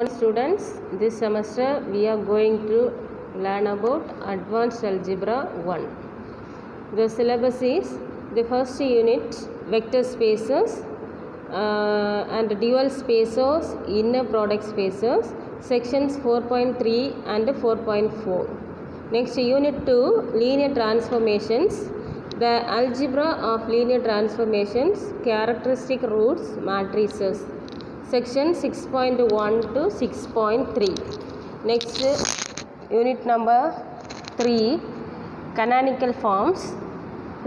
Students, this semester we are going to learn about Advanced Algebra 1. The syllabus is the first unit vector spaces and dual spaces, inner product spaces, sections 4.3 and 4.4. Next unit 2 linear transformations, the algebra of linear transformations, characteristic roots, matrices. Section 6.1 to 6.3. Next unit number 3 canonical forms.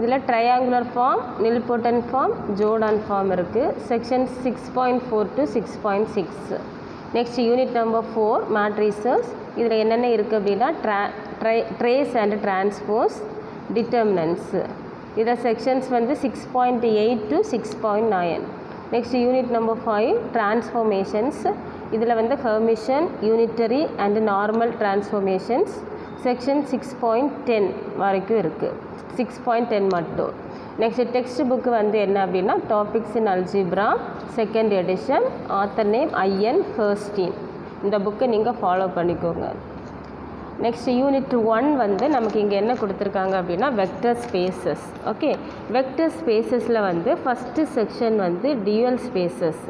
இதில் triangular form, nilpotent form, Jordan form இருக்குது. Section 6.4 to 6.6. Next unit number 4 matrices. இதில் என்னென்ன இருக்குது அப்படின்னா trace and transpose, determinants. இதில் sections வந்து 6.8 to 6.9. Next unit number 5 transformations. இதில் வந்து Hermitian, unitary and normal transformations. Section 6.10 வரைக்கும் இருக்குது. 6.10 மட்டும். Next text book வந்து என்ன அப்படின்னா Topics in Algebra second edition, author name I.N. Hurston. இந்த புக்கை நீங்கள் ஃபாலோ பண்ணிக்கோங்க. நெக்ஸ்ட் யூனிட் 1 வந்து நமக்கு இங்கே என்ன கொடுத்துருக்காங்க அப்படின்னா வெக்டர் ஸ்பேசஸ். ஓகே, வெக்டர் ஸ்பேசஸில் வந்து ஃபஸ்ட்டு செக்ஷன் வந்து டியூவல் ஸ்பேசஸ்.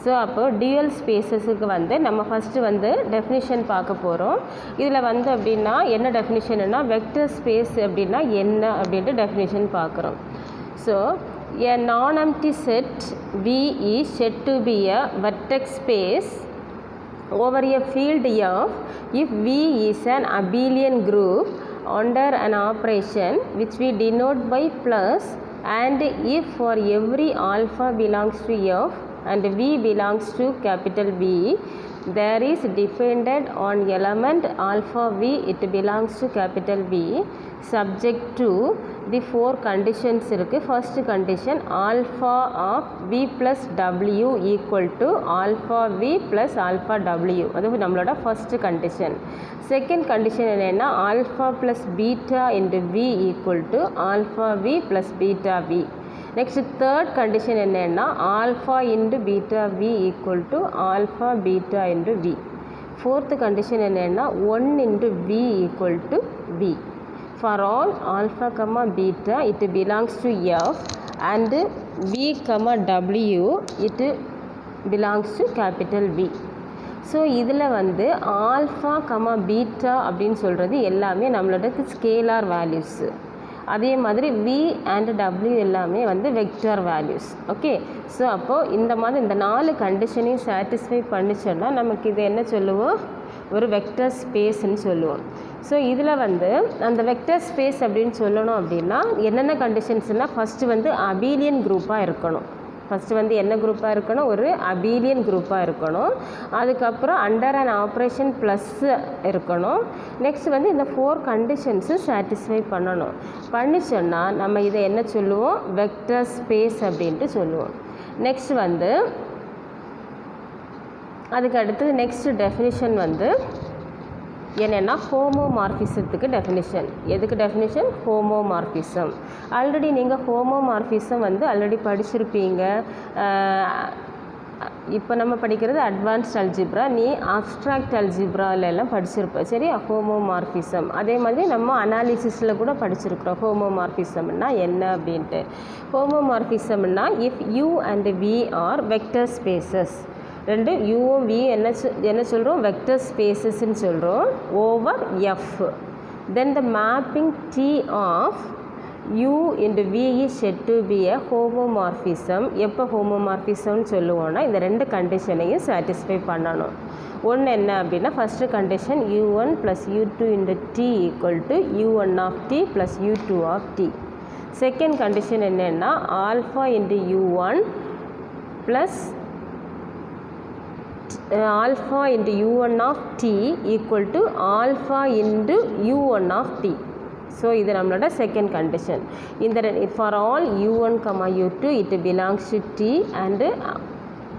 ஸோ அப்போது டியூவல் ஸ்பேசஸுக்கு வந்து நம்ம ஃபஸ்ட்டு வந்து டெஃபினிஷன் பார்க்க போகிறோம். இதில் வந்து அப்படின்னா என்ன டெஃபினிஷன்னா வெக்டர் ஸ்பேஸ் அப்படின்னா என்ன அப்படின்ட்டு டெஃபினிஷன் பார்க்குறோம். So a non-empty set V is said to be a vertex space over a field F if V is an abelian group under an operation which we denote by plus, and if for every alpha belongs to F and V belongs to capital V, there is dependent on element alpha V, it belongs to capital V, subject to the four conditions இருக்குது. First condition alpha of V plus W equal to alpha V plus alpha W, அது நம்மளோட first condition. Second condition என்னென்னா alpha plus beta into V equal to alpha V plus beta V. Next third condition என்னென்னா alpha into beta V equal to alpha beta into V. Fourth condition என்னென்னா 1 into V equal to V. For all alpha comma beta it belongs to F and V comma W it belongs to capital V. So இதில் வந்து alpha comma beta அப்படின்னு சொல்கிறது எல்லாமே நம்மளோட scalar values. அதே மாதிரி V and W எல்லாமே வந்து வெக்டார் வேல்யூஸ். ஓகே, ஸோ அப்போது இந்த மாதிரி இந்த 4 கண்டிஷனையும் சாட்டிஸ்ஃபை பண்ணிச்சோன்னா நமக்கு இது என்ன சொல்லுவோம், ஒரு வெக்டர் ஸ்பேஸ்ன்னு சொல்லுவோம். ஸோ இதில் வந்து அந்த வெக்டர் ஸ்பேஸ் அப்படின்னு சொல்லணும் அப்படின்னா என்னென்ன கண்டிஷன்ஸ்னால் ஃபஸ்ட்டு வந்து அபீலியன் குரூப்பாக இருக்கணும். ஃபஸ்ட்டு வந்து என்ன குரூப்பாக இருக்கணும், ஒரு அபீலியன் குரூப்பாக இருக்கணும். அதுக்கப்புறம் அண்டர் அண்ட் ஆப்ரேஷன் ப்ளஸ் இருக்கணும். நெக்ஸ்ட் வந்து இந்த 4 கண்டிஷன்ஸு சாட்டிஸ்ஃபை பண்ணணும். பண்ணிச்சோன்னா நம்ம இதை என்ன சொல்லுவோம், வெக்டர் ஸ்பேஸ் அப்படின்ட்டு சொல்லுவோம். நெக்ஸ்ட் வந்து அதுக்கு அடுத்தது நெக்ஸ்ட் டெஃபினிஷன் வந்து என்னென்னா ஹோமோமார்ஃபிசத்துக்கு டெஃபினிஷன். எதுக்கு டெஃபினிஷன், ஹோமோமார்ஃபிசம். ஆல்ரெடி நீங்கள் ஹோமோமார்ஃபிசம் வந்து ஆல்ரெடி படிச்சிருப்பீங்க. இப்போ நம்ம படிக்கிறது அட்வான்ஸ்ட் அல்ஜிப்ரா, நீ அப்ஸ்ட்ராக்ட் அல்ஜிப்ராலெல்லாம் படிச்சிருப்போம். சரி, ஹோமோமார்ஃபிசம். அதே மாதிரி நம்ம அனாலிசிஸில் கூட படிச்சிருக்கிறோம் ஹோமோமார்ஃபிசம்னா என்ன அப்படின்ட்டு. ஹோமோமார்ஃபிசம்னா if U and V are vector spaces, ரெண்டு யூவும் வி என்ன சொல்கிறோம், வெக்டர் ஸ்பேசஸ்ன்னு சொல்கிறோம் over F. Then the mapping T of U into V is said to be a homomorphism. எப்போ ஹோமோமார்ஃபிசம்னு சொல்லுவோன்னா இந்த 2 கண்டிஷனையும் சாட்டிஸ்ஃபை பண்ணணும். ஒன்று என்ன அப்படின்னா first condition u1 plus u2 into T equal to u1 of T plus u2 of T. Second condition என்னென்னா alpha into u1 plus alpha into u1 of t equal to alpha into u1 of t. So இது நம்மளோட second condition. இந்த for all u1 comma u2 it belongs to t and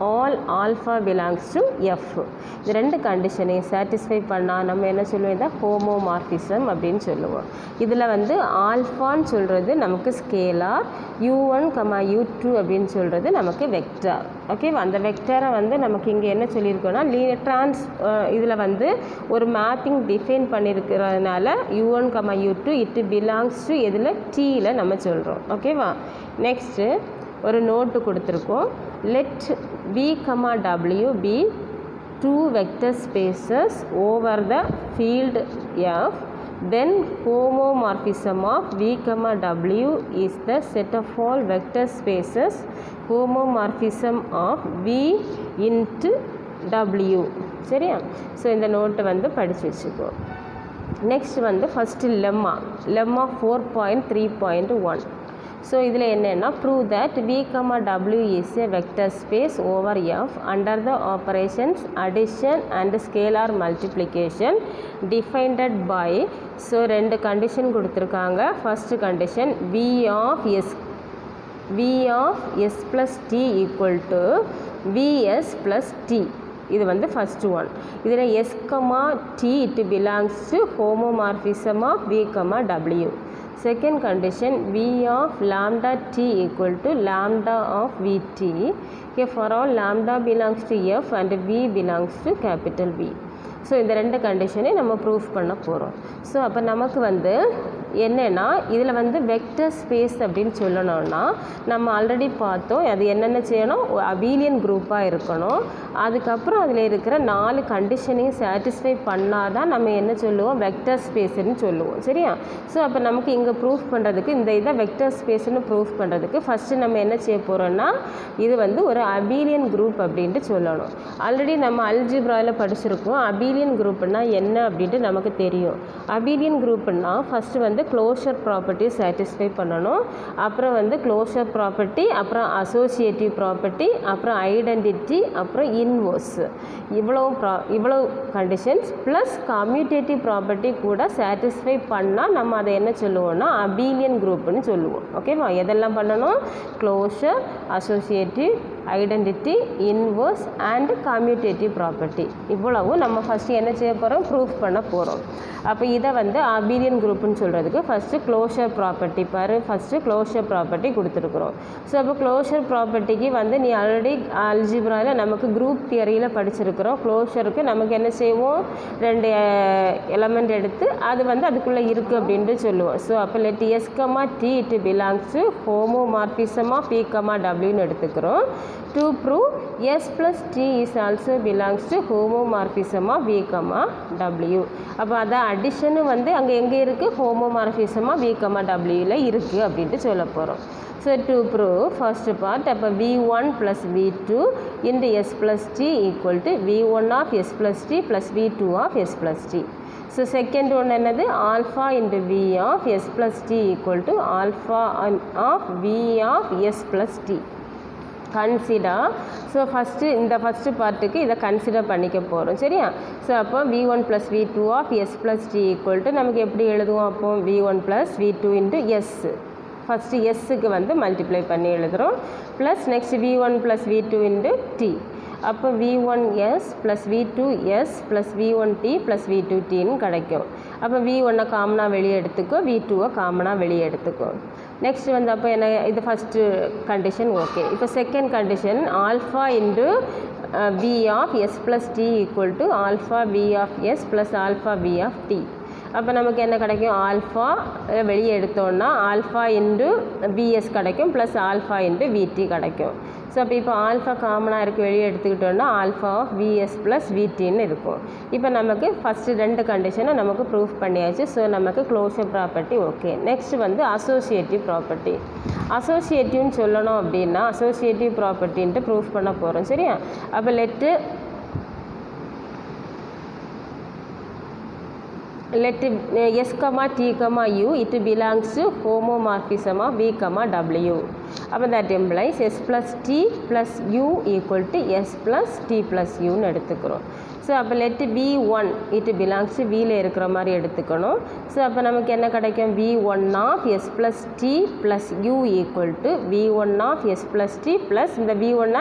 all alpha belongs to F. இந்த ரெண்டு கண்டிஷனையும் satisfy பண்ணால் நம்ம என்ன சொல்லுவோம், இதை ஹோமோமார்ஃபிசம் அப்படின்னு சொல்லுவோம். இதில் வந்து ஆல்ஃபான்னு சொல்கிறது நமக்கு ஸ்கேலார், U1, U2 அப்படின்னு சொல்கிறது நமக்கு வெக்டார். ஓகேவா? அந்த வெக்டாரை வந்து நமக்கு இங்கே என்ன சொல்லியிருக்கோன்னா இதில் வந்து ஒரு மேப்பிங் டிஃபைன் பண்ணியிருக்கிறதுனால U1, U2 it belongs to எதில் டீயில் நம்ம சொல்கிறோம். ஓகேவா? நெக்ஸ்ட்டு ஒரு நோட்டு கொடுத்துருக்கோம். let V, W be two vector spaces over the field F, then homomorphism of V, W is the set of all vector spaces homomorphism of V into W. சரியா? So இந்த நோட்டை வந்து படித்து வச்சுக்கோ. Next வந்து first lemma 4.3.1. So இதில் என்னென்னா prove that V, W is a vector space over F under the operations addition and scalar multiplication defined by. So ரெண்டு கண்டிஷன் கொடுத்துருக்காங்க. First condition V of S plus T equal to Vs plus T. இது வந்து first one. இதில் S, T it belongs to homomorphism of V, W. Second condition V of lambda T equal to lambda of Vt. Here for all lambda belongs to F and V belongs to capital V. So இந்த ரெண்டு கண்டிஷனை நம்ம proof பண்ண போகிறோம். So அப்போ நமக்கு வந்து என்னென்னா இதில் வந்து வெக்டர் ஸ்பேஸ் அப்படின்னு சொல்லணும்னா நம்ம ஆல்ரெடி பார்த்தோம் அது என்னென்ன செய்யணும், அபீலியன் குரூப்பாக இருக்கணும். அதுக்கப்புறம் அதில் இருக்கிற 4 கண்டிஷனையும் சாட்டிஸ்ஃபை பண்ணால் தான் நம்ம என்ன சொல்லுவோம், வெக்டர் ஸ்பேஸ்ன்னு சொல்லுவோம். சரியா? ஸோ அப்போ நமக்கு இங்கே ப்ரூஃப் பண்ணுறதுக்கு இந்த இதை வெக்டர் ஸ்பேஸ்ன்னு ப்ரூஃப் பண்ணுறதுக்கு ஃபஸ்ட்டு நம்ம என்ன செய்ய போகிறோம்னா இது வந்து ஒரு அபீலியன் குரூப் அப்படின்ட்டு சொல்லணும். ஆல்ரெடி நம்ம அல்ஜிப்ராவில் படிச்சிருக்கோம். அபீலியன் குரூப்னா என்ன அப்படின்ட்டு நமக்கு தெரியும். அபீலியன் குரூப்னா ஃபஸ்ட்டு வந்து க்ளோஷர் ப்ராப்பர்ட்டி சாட்டிஸ்ஃபை பண்ணணும். அப்புறம் வந்து க்ளோஷர் ப்ராப்பர்ட்டி, அப்புறம் அசோசியேட்டிவ் ப்ராப்பர்ட்டி, அப்புறம் ஐடென்டிட்டி, அப்புறம் இன்வர்ஸ். இவ்வளோ கண்டிஷன்ஸ் ப்ளஸ் கம்யூட்டேட்டிவ் ப்ராப்பர்ட்டி கூட சாட்டிஸ்ஃபை பண்ணால் நம்ம அதை என்ன சொல்லுவோம்னா அபீலியன் குரூப்னு சொல்லுவோம். ஓகேவா? எதெல்லாம் பண்ணணும், closure, associative, identity, inverse and commutative property. இவ்வளவும் நம்ம ஃபஸ்ட்டு என்ன செய்ய போகிறோம், ப்ரூஃப் பண்ண போகிறோம். அப்போ இதை வந்து அபீலியன் குரூப்னு சொல்கிறதுக்கு first closure property first closure property கொடுத்துருக்குறோம். ஸோ அப்போ க்ளோஷர் ப்ராப்பர்ட்டிக்கு வந்து நீ ஆல்ரெடி அல்ஜிப்ராவில் நமக்கு குரூப் தியரியில் படிச்சிருக்கிறோம். க்ளோஷருக்கு நமக்கு என்ன செய்வோம், 2 எலமெண்ட் எடுத்து அது வந்து அதுக்குள்ளே இருக்குது அப்படின்ட்டு சொல்லுவோம். ஸோ அப்போ let S, T it belongs to homomorphism of V, Wன்னு எடுத்துக்கிறோம். To prove S plus T is also belongs to homomorphism of V, W. அப்போ அதான் அடிஷனு வந்து அங்கே எங்கே இருக்குது, ஹோமோமார்ஃபிசம் ஆஃப் V, Wயில் இருக்குது அப்படின்ட்டு சொல்ல போகிறோம். So to prove first part அப்போ V1 plus V2 into S plus T equal to V1 of S plus T plus V2 of S plus T. So second ஒன்று என்னது, alpha into V of S plus T equal to alpha of V of S plus T. Consider. So இந்த first பார்ட்டுக்கு இதை consider பண்ணிக்க போகிறோம். சரியா? So அப்போ V1 plus V2 of S plus T equal to நமக்கு எப்படி எழுதுவோம், அப்போ V1 plus V2 into S. First எஸ்ஸுக்கு வந்து மல்டிப்ளை பண்ணி எழுதுகிறோம். Plus next V1 plus V2 into T. அப்போ V1S plus V2S plus V1T plus V2Tன்னு கிடைக்கும். அப்போ V1 காமனாக வெளியே எடுத்துக்கோ, V2 காமனாக வெளியே எடுத்துக்கோ. நெக்ஸ்ட் வந்து அப்போ என்ன, இது ஃபஸ்ட்டு கண்டிஷன் ஓகே. இப்போ second condition alpha into V of S plus T equal to alpha V of S plus alpha V of T. அப்போ நமக்கு என்ன கிடைக்கும், ஆல்ஃபா வெளியே எடுத்தோன்னா ஆல்ஃபா இன்டு VS கிடைக்கும் ப்ளஸ் ஆல்ஃபா இன்டு VT கிடைக்கும். So அப்போ இப்போ ஆல்ஃபா காமனாக இருக்குது வெளியே எடுத்துக்கிட்டோன்னா ஆல்ஃபா ஆஃப் VS ப்ளஸ் VTன்னு இருக்கும். இப்போ நமக்கு ஃபஸ்ட்டு 2 கண்டிஷனை நமக்கு ப்ரூஃப் பண்ணியாச்சு. ஸோ நமக்கு க்ளோஷர் ப்ராப்பர்ட்டி ஓகே. நெக்ஸ்ட் வந்து அசோசியேட்டிவ் ப்ராப்பர்ட்டி. அசோசியேட்டிவ்னு சொல்லணும் அப்படின்னா அசோசியேட்டிவ் ப்ராப்பர்ட்டின்ட்டு ப்ரூஃப் பண்ண போகிறோம். சரியா? அப்போ laddu let S, T, U, it belongs to homomorphism of V, W. That implies S plus T plus U equal to S plus T plus U னு எடுத்துக்கிறோம். So அப்போ let V1 it belongs to Vல இருக்கிற மாதிரி எடுத்துக்கணும். So அப்போ நமக்கு என்ன கிடைக்கும்? V1 of S plus T plus U equal to V1 of S plus T plus இந்த V1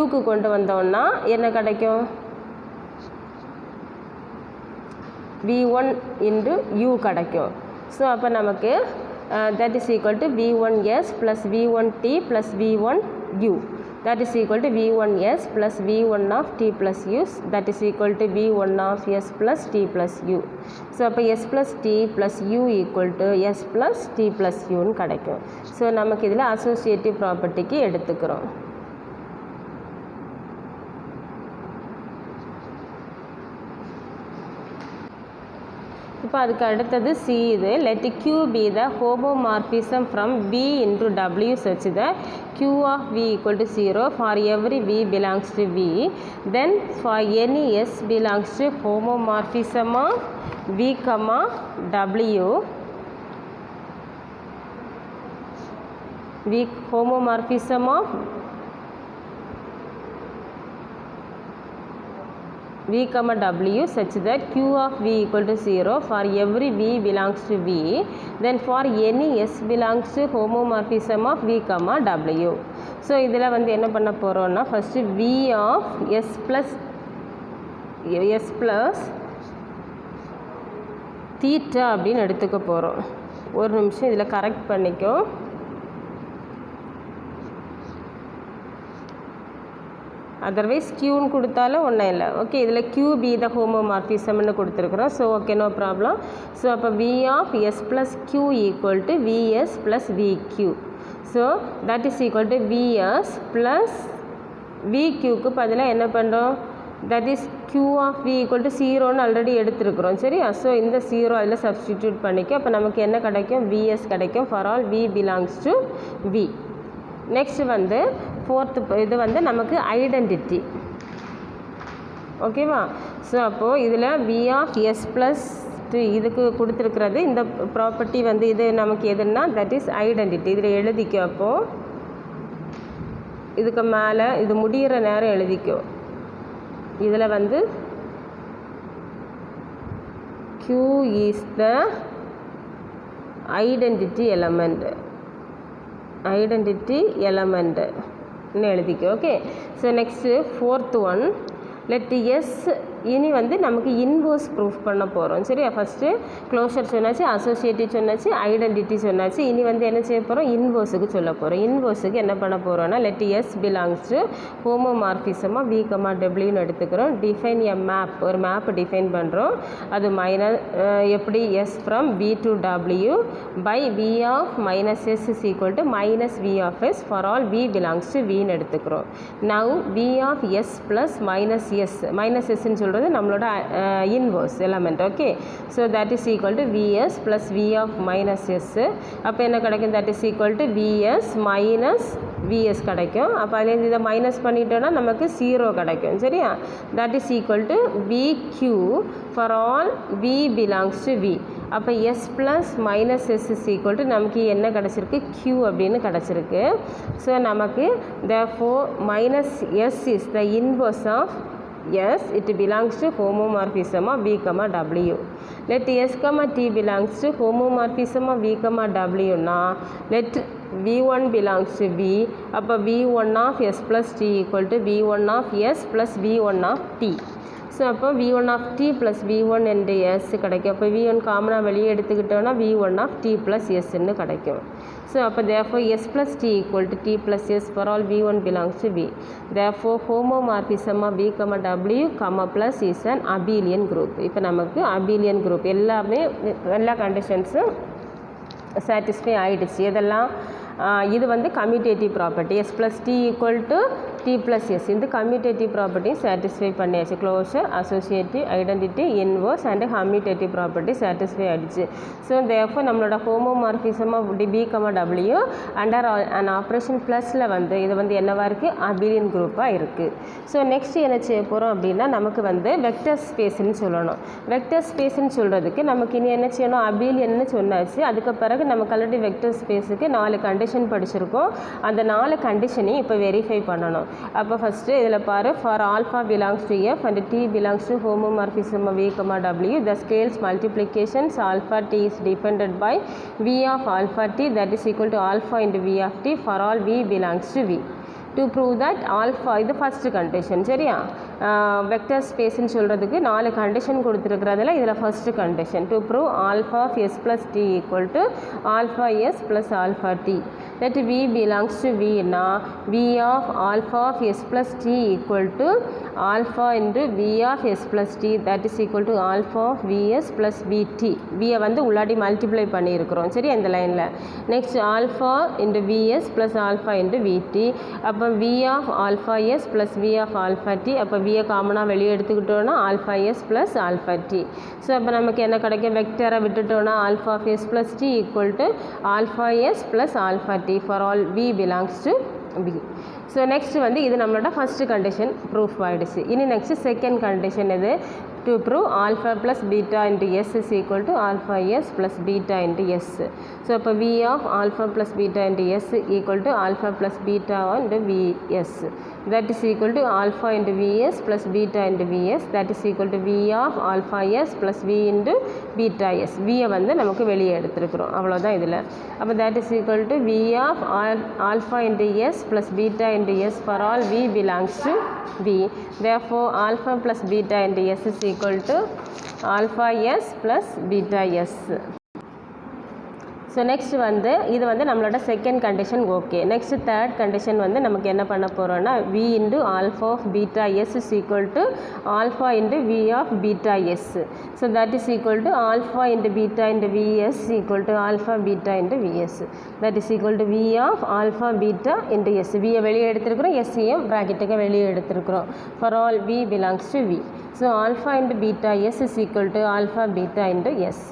Uக்கு கொண்டு வந்தோம்னா என்ன கிடைக்கும்? V1 into U கிடைக்கும். ஸோ அப்போ நமக்கு that is equal to V1S plus V1T plus V1U. That is equal to V1S plus V1 of T plus U. That is equal to V1 of S plus T plus U. So அப்போ S plus T plus U equal to S plus T plus U னு கிடைக்கும். So நமக்கு இதில் associative ப்ராப்பர்ட்டிக்கு எடுத்துக்கிறோம். இப்போ அதுக்கு அடுத்தது C இது. Let Q be the homomorphism from V into W such that Q of V equal to 0 for every V belongs to V. Then for any S belongs to homomorphism of V, W, V homomorphism of V, W such that Q of V equal to 0 for every V belongs to V. Then for any S belongs to homomorphism of V, W. So இதில் வந்து என்ன பண்ண போகிறோம்னா first V of S plus theta அப்படின்னு எடுத்துக்க போகிறோம். ஒரு நிமிஷம் இதில் கரெக்ட் பண்ணிக்கோ. அதர்வைஸ் க்யூன்னு கொடுத்தாலும் ஒன்றும் இல்லை. ஓகே, இதில் க்யூ பி த ஹோமோமார்பிசம்னு கொடுத்துருக்குறோம். So okay, no problem. So அப்போ V of S plus Q equal to VS plus VQ. So that is equal to VS plus விக்யூக்கு பதிலாக என்ன பண்ணுறோம்? That is Q of V equal to 0ன்னு already எடுத்துருக்குறோம். சரியா? ஸோ இந்த 0 அதில் சப்ஸ்டிடியூட் பண்ணிக்க. அப்போ நமக்கு என்ன கிடைக்கும்? விஎஸ் கிடைக்கும் for all V belongs to V. Next வந்து ஃபோர்த்து இது வந்து நமக்கு ஐடென்டிட்டி. ஓகேவா? ஸோ அப்போது இதில் வி ஆஃப் எஸ் ப்ளஸ் இதுக்கு கொடுத்துருக்கிறது இந்த ப்ராப்பர்ட்டி வந்து இது நமக்கு எதுன்னா தட் இஸ் ஐடென்டிட்டி. இதில் எழுதிக்கோ. அப்போது இதுக்கு மேலே இது முடிகிற நேரம் எழுதிக்கோ. இதில் வந்து Q இஸ் த ஐடென்டிட்டி எலமெண்ட்னு எழுதிக்கோ. Okay. So next fourth one let S. இனி வந்து நமக்கு இன்வர்ஸ் ப்ரூஃப் பண்ண போகிறோம். சரியா? ஃபஸ்ட்டு க்ளோஷர் சொன்னாச்சு, அசோசியேட்டிவ் சொன்னாச்சு, ஐடென்டிட்டி சொன்னாச்சு. இனி வந்து என்ன செய்ய போகிறோம்? இன்வர்ஸுக்கு சொல்ல போகிறோம். இன்வர்ஸுக்கு என்ன பண்ண போகிறோன்னா லெட் எஸ் பிலாங்ஸ் டு ஹோமோமார்பிசமாக வி, டபிள்யூன்னு எடுத்துக்கிறோம். Define a map. ஒரு மேப் டிஃபைன் பண்ணுறோம். அது எப்படி S from V to W by V of minus S is equal to minus V of S for all V belongs to வின்னு எடுத்துக்கிறோம். Now V of S plus minus எஸ்ன்னு சொல்கிறது நம்மளோட inverse element. Okay. So that is equal to VS plus V of minus S. அப்போ என்ன கிடைக்கும்? That is equal to V S minus V S கிடைக்கும். அப்போ அதுலேருந்து இதை மைனஸ் பண்ணிட்டோன்னா நமக்கு 0 கிடைக்கும். சரியா? That is equal to V Q for all V belongs to V. அப்போ S plus minus S is equal to நமக்கு என்ன கிடச்சிருக்கு? க்யூ அப்படின்னு கிடச்சிருக்கு. ஸோ நமக்கு therefore minus S is the inverse of yes, it belongs to homomorphism of V, W. Let S, T belongs to homomorphism of V, W. Now, let V1 belongs to V. அப்போ V1 of S plus T equal to V1 of S plus V1 of T. So அப்போ V1 of T plus V1 என்று S கிடைக்கும். அப்போ V1 காமனாக வெளியே எடுத்துக்கிட்டோன்னா V1 of T plus Sன்னு கிடைக்கும். So அப்போ therefore S plus T equal to T plus S for all V1 belongs to V. Therefore homomorphism of V, W, plus is an abelian group. இப்போ நமக்கு abelian group எல்லா கண்டிஷன்ஸும் satisfy ஆகிடுச்சு. இதெல்லாம் இது வந்து commutative property. S plus T equal to T plus S இந்த commutative property satisfy பண்ணியாச்சு. Closure, associative, identity, inverse and commutative property satisfy ஆயிடுச்சு. So therefore நம்மளோட homomorphism of B, W under an operation plusல வந்து இது வந்து என்னவா இருக்குது abelian குரூப்பாக இருக்குது. ஸோ நெக்ஸ்ட் என்ன செய்ய போகிறோம் அப்படின்னா நமக்கு வந்து வெக்டர் ஸ்பேஸ்ன்னு சொல்லணும். வெக்டர் ஸ்பேஸ்ன்னு சொல்கிறதுக்கு நமக்கு இனி என்ன செய்யணும் abelianன்னு சொன்னாச்சு. அதுக்கு பிறகு நமக்கு ஆல்ரெடி வெக்டர் ஸ்பேஸுக்கு 4 கண்டிஷன் படிச்சிருக்கோம். அந்த 4 கண்டிஷனையும் இப்போ வெரிஃபை பண்ணணும். அப்போ ஃபஸ்ட்டு இதில் பாரு for alpha belongs to F and D belongs to homomorphism V, W the scales multiplications alpha t is dependent by V of alpha t that is equal to alpha into V of t for all V belongs to V. To prove that alpha இது first condition சரியா. Vector ஸ்பேஸ்ன்னு சொல்கிறதுக்கு 4 condition கொடுத்துருக்கிறதுல இதில் first condition to prove alpha of S plus T equal to alpha S plus alpha T that V belongs to V னா V of alpha of S plus T equal to alpha into V of S plus T that is equal to alpha of Vs plus Vt. Vயை வந்து உள்ளாடி multiply பண்ணியிருக்கிறோம் சரி இந்த லைனில். Next alpha into Vs plus alpha into Vt. அப்போ V of alpha S plus V of alpha T. அப்போ Vயை காமனாக வெளியே எடுத்துக்கிட்டோன்னா alpha S plus alpha T. So அப்போ நமக்கு என்ன கிடைக்கும் வெக்டரை விட்டுட்டோன்னா alpha of S plus T equal to alpha S plus alpha T for all V belongs to V. So next வந்து இது நம்மளோட ஃபஸ்ட்டு கண்டிஷன் ப்ரூஃப் ஆகிடுச்சு. இனி நெக்ஸ்ட் செகண்ட் கண்டிஷன் இது to prove alpha plus beta into S is equal to alpha S plus beta into S. So இப்போ V of alpha plus beta into S equal to alpha plus beta into Vs. That is equal to alpha into Vs plus beta into Vs. That is equal to V of alpha S plus V into beta S. Vயை வந்து நமக்கு வெளியே எடுத்துருக்குறோம் அவ்வளோதான் இதில். அப்போ that is equal to V of alpha into S plus beta into S for all V belongs to V. Therefore alpha plus beta into S is equal to alpha S plus beta S. So next வந்து இது வந்து நம்மளோட second condition okay. Next third condition வந்து நமக்கு என்ன பண்ண போகிறோன்னா V into alpha of beta S is equal to alpha into V of beta S. So that is equal to alpha into beta into Vs equal to alpha beta into Vs. That is equal to V of alpha beta into S. Vயை வெளியே எடுத்துருக்குறோம், எஸ்ஸையும் ப்ராக்கெட்டுக்கு வெளியே எடுத்துருக்குறோம். For all V belongs to V. So alpha into beta S is equal to alpha beta into S.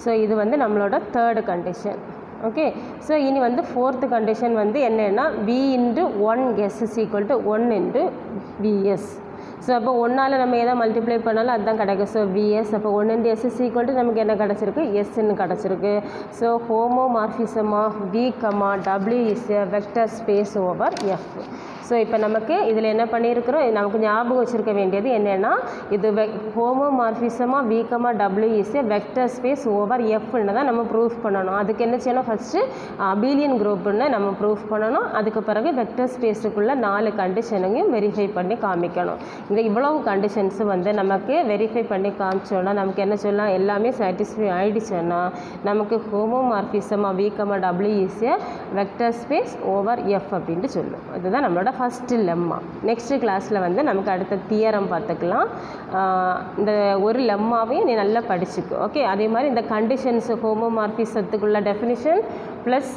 So இது வந்து நம்மளோட தேர்டு கண்டிஷன் ஓகே. ஸோ இனி வந்து ஃபோர்த்து கண்டிஷன் வந்து என்னென்னா V into 1s is equal to 1 into Vs. So அப்போ ஒன்றால் நம்ம எதை மல்டிப்ளை பண்ணாலும் அதுதான் கிடைக்கும். ஸோ Vs அப்போ 1 into S is equal to நமக்கு என்ன கிடச்சிருக்கு எஸ்ன்னு கிடச்சிருக்கு. So homomorphism of V, W is a vector space over F. So இப்போ நமக்கு இதில் என்ன பண்ணியிருக்கிறோம் நமக்கு ஞாபகம் வச்சுருக்க வேண்டியது என்னென்னா இது ஹோமோமார்பிசமாக V, W is a vector space over Fன்னு தான் நம்ம ப்ரூஃப் பண்ணணும். அதுக்கு என்ன செய்யணும் ஃபஸ்ட்டு அபீலியன் குரூப்புன்னு நம்ம ப்ரூஃப் பண்ணணும். அதுக்கு பிறகு வெக்டர் ஸ்பேஸுக்குள்ளே 4 கண்டிஷனையும் வெரிஃபை பண்ணி காமிக்கணும். இந்த இவ்வளவு கண்டிஷன்ஸு வந்து நமக்கு வெரிஃபை பண்ணி காமிச்சோன்னா நமக்கு என்ன சொல்லலாம் எல்லாமே சாட்டிஸ்ஃபை ஆகிடுச்சோன்னா நமக்கு ஹோமோமார்பிசமாக V, W is a vector space over F அப்படின்ட்டு சொல்லும். அதுதான் நம்மளோட ஃபஸ்ட்டு லெம்மா. நெக்ஸ்ட்டு கிளாஸில் வந்து நமக்கு அடுத்த தியரம் பார்த்துக்கலாம். இந்த ஒரு லெம்மாவையும் நீ நல்லா படிச்சுக்கோ ஓகே. அதே மாதிரி இந்த கண்டிஷன்ஸ் ஹோமோமார்பிசத்துக்குள்ள டெஃபினிஷன் ப்ளஸ்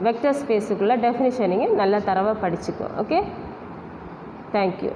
வெக்டர் ஸ்பேஸுக்குள்ள டெஃபினிஷனையும் நல்லா தரவாக படிச்சுக்கோ ஓகே. தேங்க்யூ.